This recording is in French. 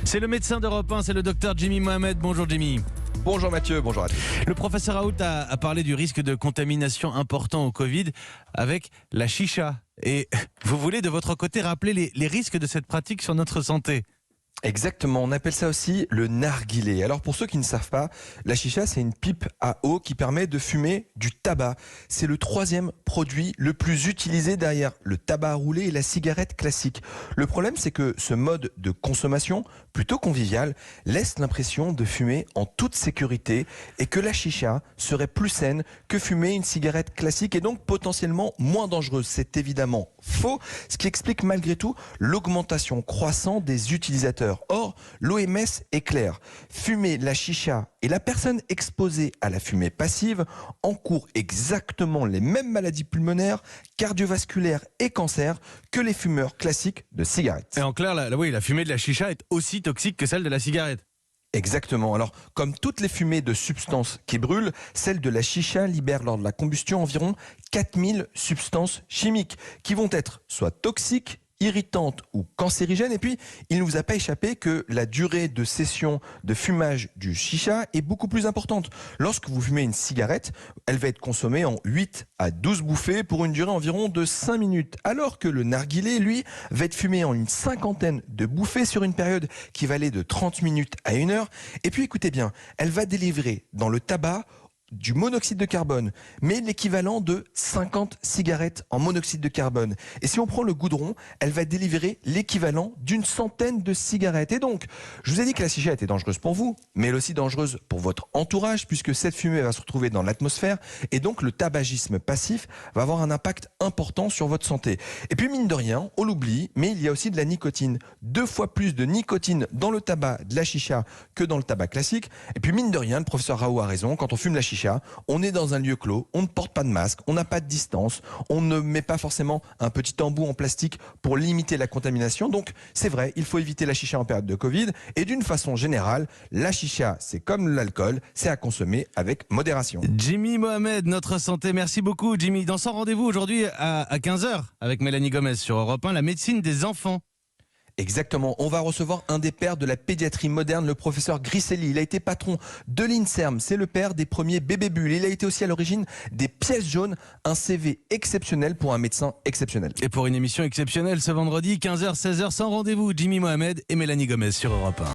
C'est le médecin d'Europe 1, c'est le docteur Jimmy Mohamed. Bonjour Jimmy. Bonjour Mathieu, bonjour à tous. Le professeur Raoult a parlé du risque de contamination important au Covid avec la chicha. Et vous voulez de votre côté rappeler les risques de cette pratique sur notre santé? Exactement, on appelle ça aussi le narguilé. Alors pour ceux qui ne savent pas, la chicha c'est une pipe à eau qui permet de fumer du tabac. C'est le troisième produit le plus utilisé derrière le tabac à rouler et la cigarette classique. Le problème c'est que ce mode de consommation, plutôt convivial, laisse l'impression de fumer en toute sécurité et que la chicha serait plus saine que fumer une cigarette classique et donc potentiellement moins dangereuse. C'est évidemment faux, ce qui explique malgré tout l'augmentation croissante des utilisateurs. Or, l'OMS est claire. Fumer la chicha et la personne exposée à la fumée passive encourent exactement les mêmes maladies pulmonaires, cardiovasculaires et cancers que les fumeurs classiques de cigarettes. Et en clair, la fumée de la chicha est aussi toxique que celle de la cigarette. Exactement. Alors, comme toutes les fumées de substances qui brûlent, celle de la chicha libère lors de la combustion environ 4000 substances chimiques qui vont être soit toxiques, irritante ou cancérigène. Et puis, il ne vous a pas échappé que la durée de cessation de fumage du chicha est beaucoup plus importante. Lorsque vous fumez une cigarette, elle va être consommée en 8 à 12 bouffées pour une durée environ de 5 minutes. Alors que le narguilé, lui, va être fumé en une cinquantaine de bouffées sur une période qui va aller de 30 minutes à 1 heure. Et puis, écoutez bien, elle va délivrer dans le tabac du monoxyde de carbone, mais l'équivalent de 50 cigarettes en monoxyde de carbone. Et si on prend le goudron, elle va délivrer l'équivalent d'une centaine de cigarettes. Et donc, je vous ai dit que la cigarette était dangereuse pour vous, mais elle est aussi dangereuse pour votre entourage, puisque cette fumée va se retrouver dans l'atmosphère, et donc le tabagisme passif va avoir un impact important sur votre santé. Et puis, mine de rien, on l'oublie, mais il y a aussi de la nicotine. 2 fois plus de nicotine dans le tabac de la chicha que dans le tabac classique. Et puis, mine de rien, le professeur Raoult a raison, quand on fume la chicha, on est dans un lieu clos, on ne porte pas de masque, on n'a pas de distance, on ne met pas forcément un petit embout en plastique pour limiter la contamination. Donc c'est vrai, il faut éviter la chicha en période de Covid. Et d'une façon générale, la chicha, c'est comme l'alcool, c'est à consommer avec modération. Jimmy Mohamed, notre santé. Merci beaucoup Jimmy. Dans son rendez-vous aujourd'hui à 15h avec Mélanie Gomez sur Europe 1, la médecine des enfants. Exactement. On va recevoir un des pères de la pédiatrie moderne, le professeur Griselli. Il a été patron de l'INSERM. C'est le père des premiers bébés bulles. Il a été aussi à l'origine des pièces jaunes. Un CV exceptionnel pour un médecin exceptionnel. Et pour une émission exceptionnelle ce vendredi, 15h, 16h, sans rendez-vous, Jimmy Mohamed et Mélanie Gomez sur Europe 1.